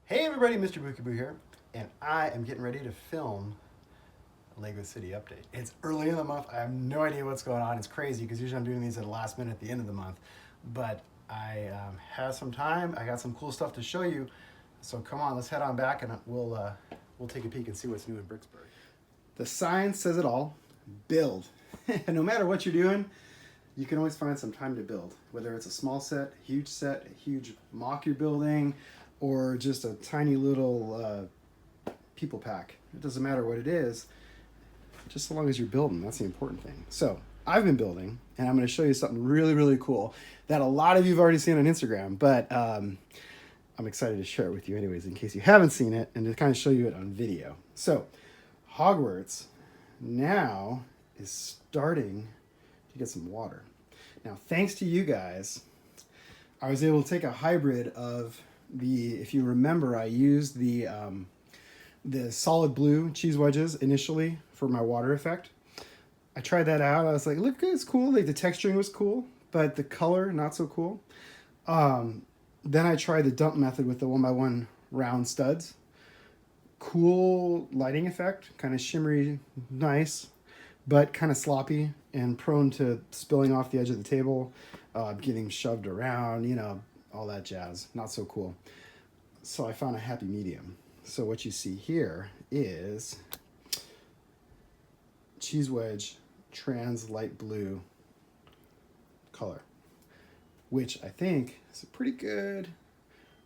Hey everybody, Mr. Bookaboo here, and I am getting ready to film a Lego City update. It's early in the month. I have no idea what's going on. It's crazy because usually I'm doing these at the last minute at the end of the month, but I have some time. I got some cool stuff to show you. So come on, let's head on back and we'll take a peek and see what's new in Bricksburg. The sign says it all. Build. No matter what you're doing, you can always find some time to build. Whether it's a small set, a huge mock you're building, or just a tiny little people pack. It doesn't matter what it is, just so long as you're building. That's the important thing. So I've been building, and I'm going to show you something really, really cool that a lot of you have already seen on Instagram, but I'm excited to share it with you anyways, in case you haven't seen it, and to kind of show you it on video. So Hogwarts now is starting to get some water. Now, thanks to you guys, I was able to take a hybrid of if you remember, I used the solid blue cheese wedges initially for my water effect. I tried that out. I was like, look, it's cool. Like the texturing was cool, but the color, not so cool. Then I tried the dump method with the 1x1 round studs. Cool lighting effect, kind of shimmery, nice, but kind of sloppy and prone to spilling off the edge of the table, getting shoved around, all that jazz. Not so cool. So I found a happy medium. So what you see here is cheese wedge trans light blue color, which I think is a pretty good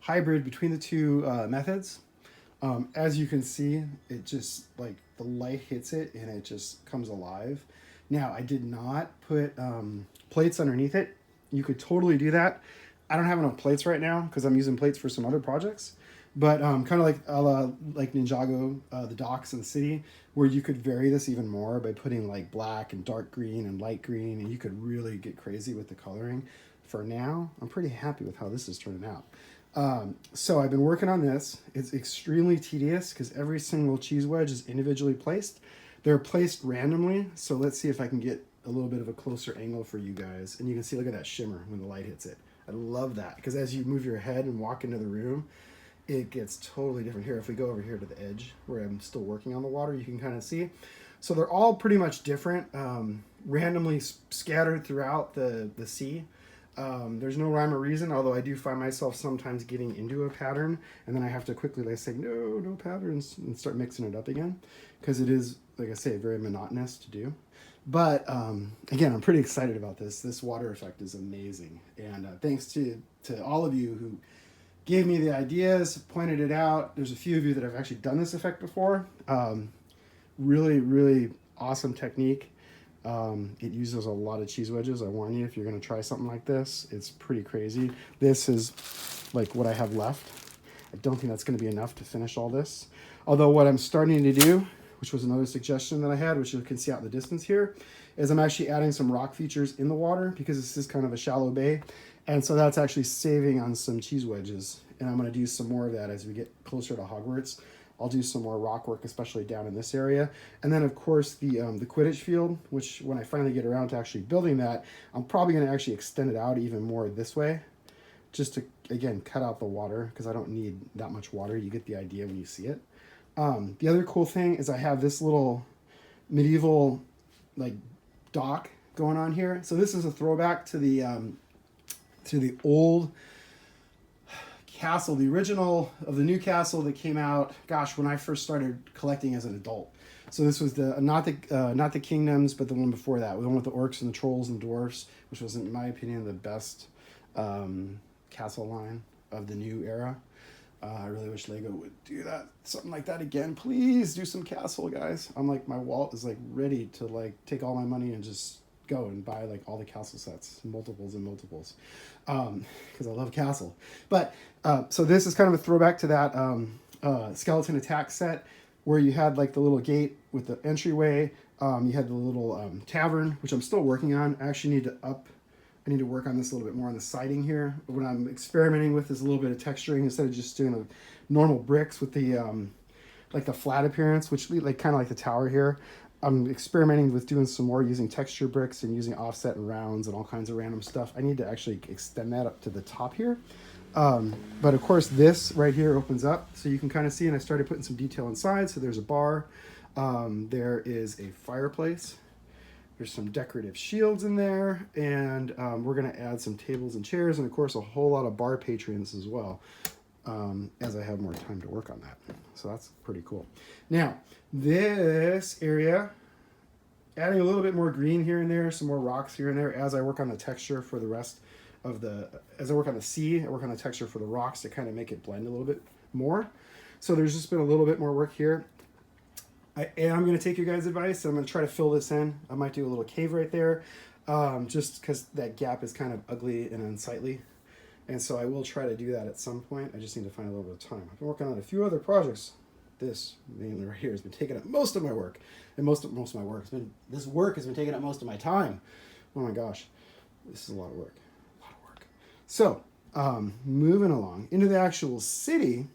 hybrid between the two methods. As you can see, it just like the light hits it and it just comes alive. Now, I did not put plates underneath it. You could totally do that. I don't have enough plates right now because I'm using plates for some other projects. But kind of like Ninjago, the docks in the city, where you could vary this even more by putting like black and dark green and light green, and you could really get crazy with the coloring. For now, I'm pretty happy with how this is turning out. So I've been working on this. It's extremely tedious because every single cheese wedge is individually placed. They're placed randomly, so let's see if I can get a little bit of a closer angle for you guys. And you can see, look at that shimmer when the light hits it. I love that because as you move your head and walk into the room, it gets totally different. Here, if we go over here to the edge where I'm still working on the water, you can kind of see. So they're all pretty much different, randomly scattered throughout the sea. There's no rhyme or reason, although I do find myself sometimes getting into a pattern, and then I have to quickly say, no patterns, and start mixing it up again, because it is, like I say, very monotonous to do. But again, I'm pretty excited about this. This water effect is amazing, and thanks to all of you who gave me the ideas, pointed it out. There's a few of you that have actually done this effect before. Really, really awesome technique. It uses a lot of cheese wedges. I warn you, if you're going to try something like this, it's pretty crazy. This is like what I have left. I don't think that's going to be enough to finish all this. Although what I'm starting to do, which was another suggestion that I had, which you can see out in the distance here, is I'm actually adding some rock features in the water because this is kind of a shallow bay. And so that's actually saving on some cheese wedges. And I'm going to do some more of that as we get closer to Hogwarts. I'll do some more rock work, especially down in this area. And then, of course, the Quidditch field, which when I finally get around to actually building that, I'm probably going to actually extend it out even more this way, just to, again, cut out the water, because I don't need that much water. You get the idea when you see it. The other cool thing is I have this little medieval, like, dock going on here. So this is a throwback to the old castle, the original of the new castle that came out, gosh, when I first started collecting as an adult. So this was not the kingdoms, but the one before that, the one with the orcs and the trolls and the dwarfs, which was, in my opinion, the best castle line of the new era. I really wish Lego would do that, something like that again. Please do some castle, guys. I'm like, my wallet is like ready to like take all my money and just go and buy like all the castle sets, multiples and multiples, because I love castle. But so this is kind of a throwback to that skeleton attack set where you had like the little gate with the entryway. You had the little tavern, which I'm still working on. I actually need to work on this a little bit more on the siding here. What I'm experimenting with is a little bit of texturing instead of just doing a normal bricks with the like the flat appearance, which like kind of like the tower here. I'm experimenting with doing some more using texture bricks and using offset and rounds and all kinds of random stuff. I need to actually extend that up to the top here. But of course, this right here opens up, so you can kind of see, and I started putting some detail inside. So there's a bar, there is a fireplace, there's some decorative shields in there, and we're going to add some tables and chairs, and of course a whole lot of bar patrons as well, as I have more time to work on that. So that's pretty cool. Now, this area, adding a little bit more green here and there, some more rocks here and there as I work on the texture for the rest of as I work on the sea, I work on the texture for the rocks to kind of make it blend a little bit more. So there's just been a little bit more work here. And I'm going to take your guys' advice. I'm going to try to fill this in. I might do a little cave right there, just because that gap is kind of ugly and unsightly. And so I will try to do that at some point. I just need to find a little bit of time. I've been working on a few other projects. This, mainly right here, has been taking up most of my work. And most of my work this work has been taking up most of my time. Oh my gosh, this is a lot of work. So, moving along into the actual city,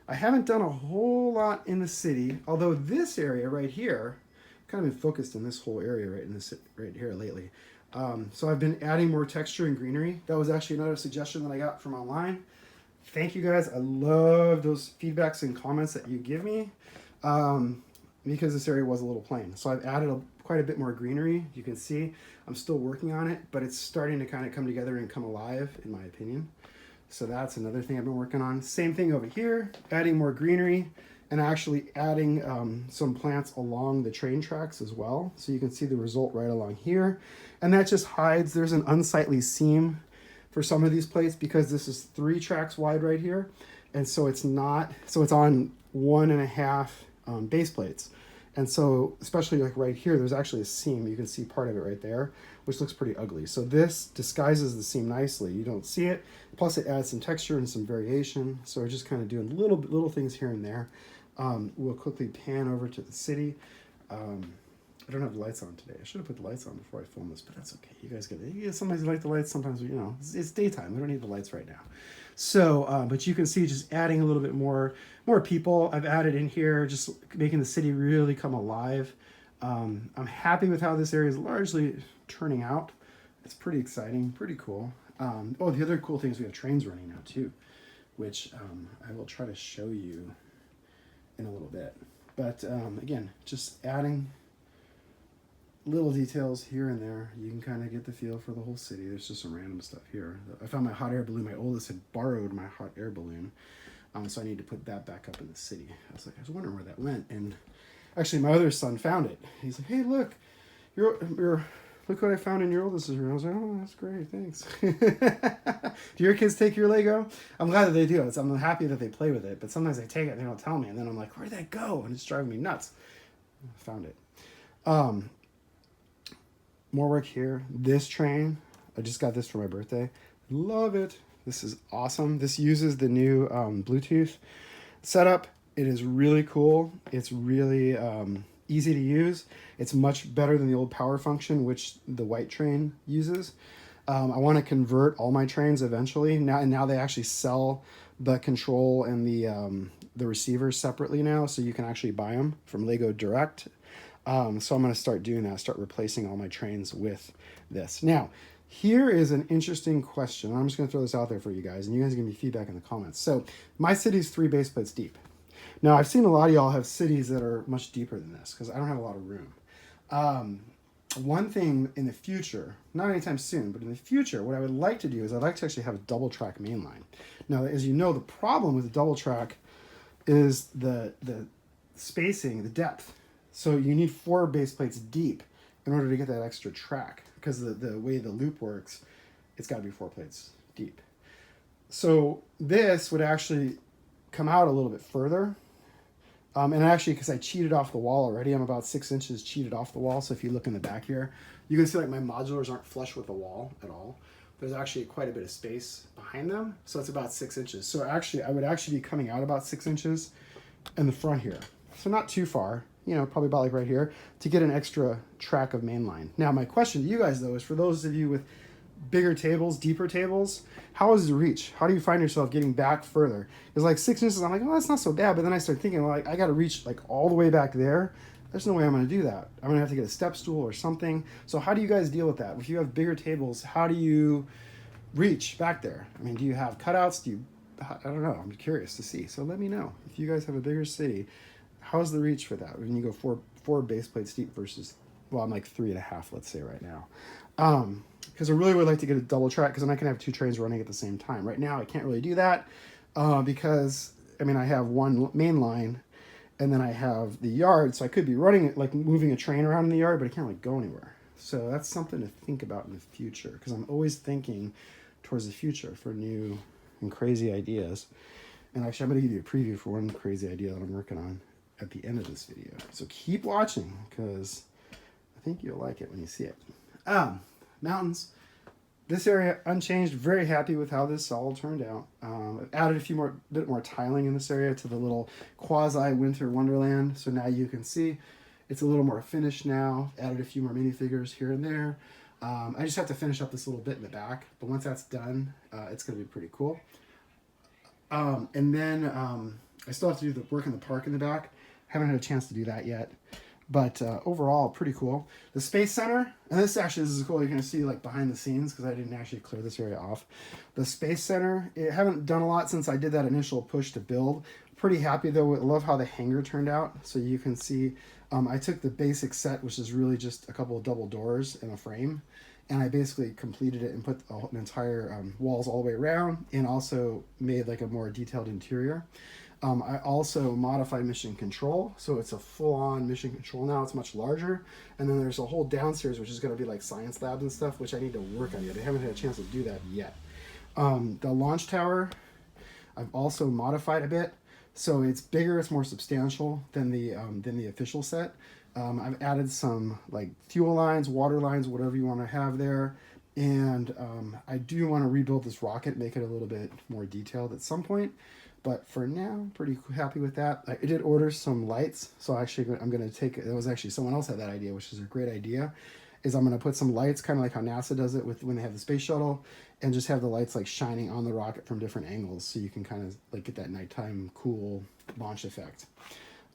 I haven't done a whole lot in the city, although this area right here, I've kind of been focused in this whole area right here lately. So I've been adding more texture and greenery. That was actually another suggestion that I got from online. Thank you guys. I love those feedbacks and comments that you give me, because this area was a little plain. So I've added quite a bit more greenery. You can see I'm still working on it, but it's starting to kind of come together and come alive, in my opinion. So that's another thing I've been working on. Same thing over here, adding more greenery and actually adding some plants along the train tracks as well. So you can see the result right along here. And that just hides, there's an unsightly seam for some of these plates because this is 3 tracks wide right here. And so it's not, so it's on 1.5 base plates. And so, especially like right here, there's actually a seam. You can see part of it right there, which looks pretty ugly. So this disguises the seam nicely. You don't see it. Plus it adds some texture and some variation. So we're just kind of doing little things here and there. We'll quickly pan over to the city. I don't have the lights on today. I should have put the lights on before I film this, but that's okay. You guys get it. Sometimes you like the lights, sometimes, you know, it's daytime. We don't need the lights right now. So, but you can see just adding a little bit more people I've added in here, just making the city really come alive. I'm happy with how this area is largely turning out. It's pretty exciting, pretty cool. Oh, the other cool thing is we have trains running now too, which I will try to show you in a little bit. But again, just adding little details here and there, you can kind of get the feel for the whole city. There's just some random stuff here. I found my hot air balloon. My oldest had borrowed my hot air balloon, so I need to put that back up in the city. I was wondering where that went, and actually my other son found it. He's like, "Hey, look, look what I found in your oldest room." I was like, "Oh, that's great, thanks." Do your kids take your Lego? I'm glad that they do. I'm happy that they play with it, but sometimes they take it and they don't tell me, and then I'm like, "Where did that go?" And it's driving me nuts. I found it. More work here. This train, I just got this for my birthday. Love it. This is awesome. This uses the new Bluetooth setup. It is really cool. It's really easy to use. It's much better than the old power function, which the white train uses. I want to convert all my trains eventually. Now they actually sell the control and the receivers separately now, so you can actually buy them from Lego Direct. So I'm going to start doing that, start replacing all my trains with this. Now, here is an interesting question. I'm just going to throw this out there for you guys, and you guys give me feedback in the comments. So my city's 3 base plates deep. Now, I've seen a lot of y'all have cities that are much deeper than this because I don't have a lot of room. One thing in the future, not anytime soon, but in the future, what I would like to do is I'd like to actually have a double track main line. Now, as you know, the problem with the double track is the spacing, the depth. So you need 4 base plates deep in order to get that extra track, because the way the loop works, it's got to be 4 plates deep. So this would actually come out a little bit further. And actually, because I cheated off the wall already, I'm about 6 inches cheated off the wall. So if you look in the back here, you can see like my modulars aren't flush with the wall at all. There's actually quite a bit of space behind them. So it's about 6 inches. So actually, I would actually be coming out about 6 inches in the front here. So not too far. You know, probably about like right here, to get an extra track of mainline. Now, my question to you guys, though, is for those of you with bigger tables, deeper tables, how is the reach? How do you find yourself getting back further? It's like 6 inches, I'm like, oh, that's not so bad. But then I start thinking, well, I got to reach like all the way back there. There's no way I'm going to do that. I'm going to have to get a step stool or something. So how do you guys deal with that? If you have bigger tables, how do you reach back there? I mean, do you have cutouts? Do you, I don't know. I'm curious to see. So let me know if you guys have a bigger city. How's the reach for that when you go four base plates deep versus, well, I'm like 3.5, let's say right now. Because I really would like to get a double track because then I can have 2 trains running at the same time. Right now I can't really do that because I mean I have one main line and then I have the yard, so I could be running it like moving a train around in the yard, but I can't like go anywhere. So that's something to think about in the future because I'm always thinking towards the future for new and crazy ideas. And actually, I'm going to give you a preview for one crazy idea that I'm working on at the end of this video. So keep watching because I think you'll like it when you see it. Mountains. This area unchanged. Very happy with how this all turned out. I've added a bit more tiling in this area to the little quasi winter wonderland. So now you can see it's a little more finished now. Added a few more minifigures here and there. I just have to finish up this little bit in the back, but once that's done, it's going to be pretty cool. And then I still have to do the work in the park in the back. Haven't had a chance to do that yet, but overall pretty cool. The Space Center, and this is cool. You're going to see like behind the scenes because I didn't actually clear this area off. The Space Center, I haven't done a lot since I did that initial push to build. Pretty happy though. I love how the hangar turned out. So you can see I took the basic set, which is really just a couple of double doors and a frame, and I basically completed it and put an entire walls all the way around and also made like a more detailed interior. I also modified mission control, so it's a full-on mission control now. It's much larger, and then there's a whole downstairs which is going to be like science labs and stuff, which I need to work on yet. I haven't had a chance to do that yet. The launch tower I've also modified a bit, so it's bigger, it's more substantial than the official set. I've added some like fuel lines, water lines, whatever you want to have there. And I do want to rebuild this rocket, make it a little bit more detailed at some point. But for now, I'm pretty happy with that. I did order some lights. So actually, I'm going to take, it was actually someone else had that idea, which is a great idea, is I'm going to put some lights, kind of like how NASA does it with when they have the space shuttle, and just have the lights like shining on the rocket from different angles. So you can kind of like get that nighttime cool launch effect.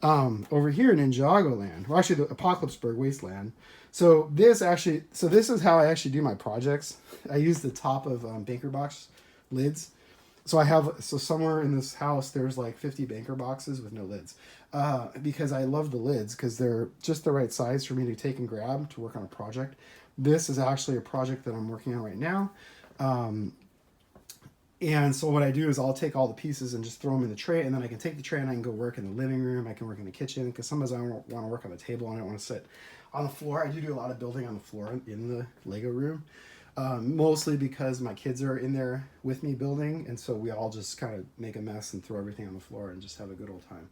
Over here in Ninjago land, well actually the Bricksburg wasteland. So this is how I actually do my projects. I use the top of banker box lids. So somewhere in this house there's like 50 banker boxes with no lids. Because I love the lids because they're just the right size for me to take and grab to work on a project. This is actually a project that I'm working on right now. And so what I do is I'll take all the pieces and just throw them in the tray, and then I can take the tray and I can go work in the living room. I can work in the kitchen because sometimes I want to work on the table and I don't want to sit on the floor. I do a lot of building on the floor in the Lego room, mostly because my kids are in there with me building, and so we all just kind of make a mess and throw everything on the floor and just have a good old time.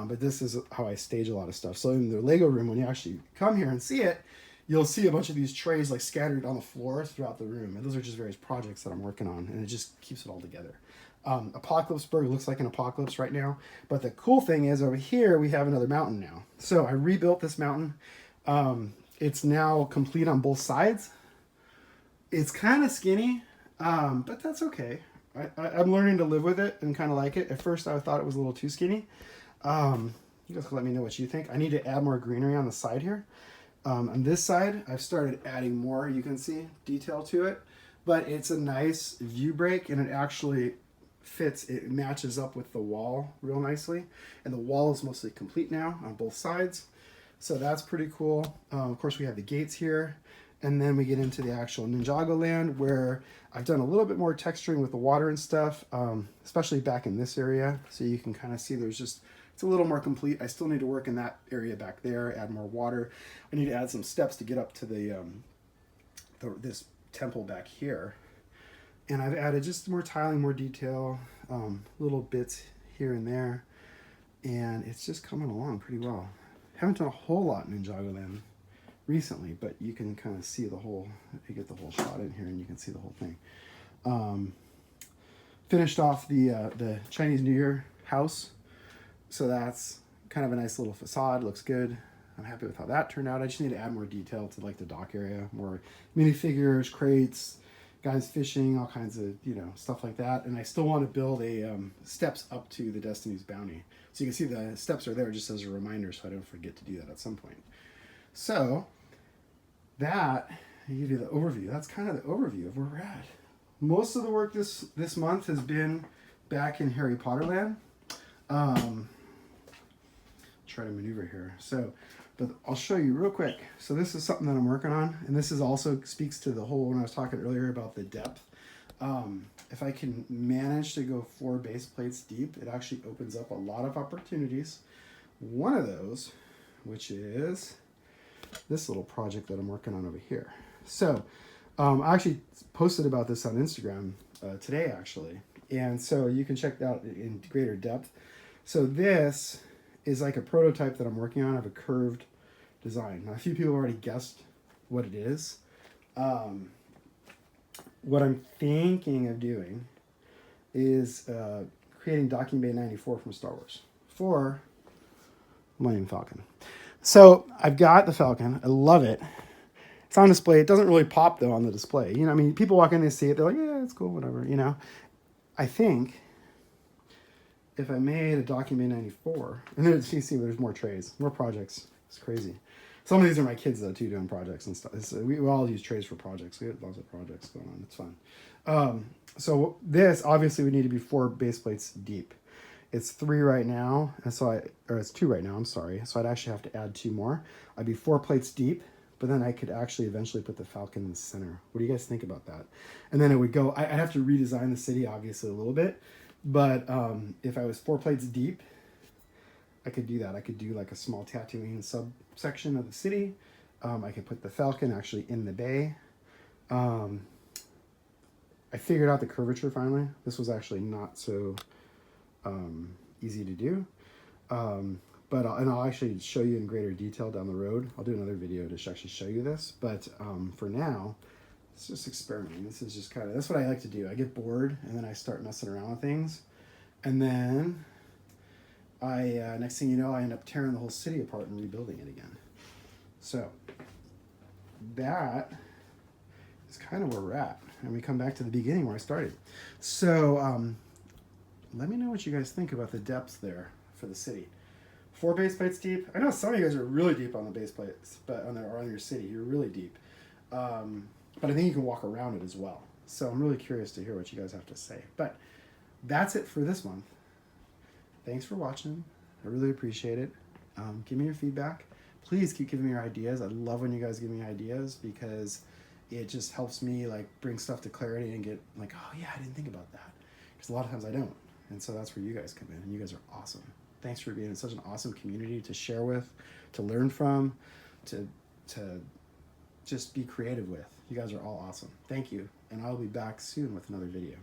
But this is how I stage a lot of stuff. So in the Lego room, when you actually come here and see it, you'll see a bunch of these trays like scattered on the floor throughout the room. And those are just various projects that I'm working on, and it just keeps it all together. Bricksburg looks like an apocalypse right now. But the cool thing is over here, we have another mountain now. So I rebuilt this mountain. It's now complete on both sides. It's kind of skinny, but that's okay. I'm learning to live with it and kind of like it. At first, I thought it was a little too skinny. You guys can let me know what you think. I need to add more greenery on the side here. On this side, I've started adding more, you can see, detail to it. But it's a nice view break, and it actually fits. It matches up with the wall real nicely. And the wall is mostly complete now on both sides. So that's pretty cool. Of course, we have the gates here. And then we get into the actual Ninjago land, where I've done a little bit more texturing with the water and stuff, especially back in this area. So you can kind of see it's a little more complete. I still need to work in that area back there, add more water. I need to add some steps to get up to this temple back here. And I've added just more tiling, more detail, little bits here and there. And it's just coming along pretty well. Haven't done a whole lot in Ninjago land recently, but you can kind of see you get the whole shot in here and you can see the whole thing. Finished off the Chinese New Year house. So that's kind of a nice little facade, looks good. I'm happy with how that turned out. I just need to add more detail to like the dock area, more minifigures, crates, guys fishing, all kinds of, stuff like that. And I still want to build a steps up to the Destiny's Bounty. So you can see the steps are there just as a reminder so I don't forget to do that at some point. So that, I give you the overview. That's kind of the overview of where we're at. most of the work this month has been back in Harry Potter land. Try to maneuver here. So, but I'll show you real quick. So this is something that I'm working on, and this is also speaks to the whole when I was talking earlier about the depth. If I can manage to go 4 base plates deep, it actually opens up a lot of opportunities. One of those, which is this little project that I'm working on over here. So I actually posted about this on Instagram today, actually. And so you can check that out in greater depth. So this is like a prototype that I'm working on of a curved design. Now, a few people already guessed what it is. What I'm thinking of doing is creating Docking Bay 94 from Star Wars for Millennium Falcon. So I've got the Falcon. I love it. It's on display. It doesn't really pop, though, on the display. You know, I mean, people walk in, they see it. They're like, yeah, it's cool, whatever, you know. I think if I made a Docking Bay 94, and then you see there's more trays, more projects. It's crazy. Some of these are my kids, though, too, doing projects and stuff. We all use trays for projects. We have lots of projects going on. It's fun. So this, obviously, would need to be 4 base plates deep. It's 3 right now, and so it's 2 right now, I'm sorry. So I'd actually have to add 2 more. I'd be 4 plates deep, but then I could actually eventually put the Falcon in the center. What do you guys think about that? And then it would go, I'd have to redesign the city, obviously, a little bit. But if I was 4 plates deep, I could do that. I could do like a small Tatooine subsection of the city. I could put the Falcon actually in the bay. I figured out the curvature finally. This was actually not so easy to do. But I'll actually show you in greater detail down the road. I'll do another video to actually show you this. But for now, it's just experimenting. This is just kind of, that's what I like to do. I get bored and then I start messing around with things. And then next thing you know, I end up tearing the whole city apart and rebuilding it again. So that is kind of where we're at. And we come back to the beginning where I started. So let me know what you guys think about the depth there for the city. 4 base plates deep. I know some of you guys are really deep on the base plates, but on your city, you're really deep. But I think you can walk around it as well. So I'm really curious to hear what you guys have to say. But that's it for this month. Thanks for watching. I really appreciate it. Give me your feedback. Please keep giving me your ideas. I love when you guys give me ideas because it just helps me like bring stuff to clarity and get like, oh yeah, I didn't think about that. Because a lot of times I don't. And so that's where you guys come in, and you guys are awesome. Thanks for being in such an awesome community to share with, to learn from, to just be creative with. You guys are all awesome. Thank you, and I'll be back soon with another video.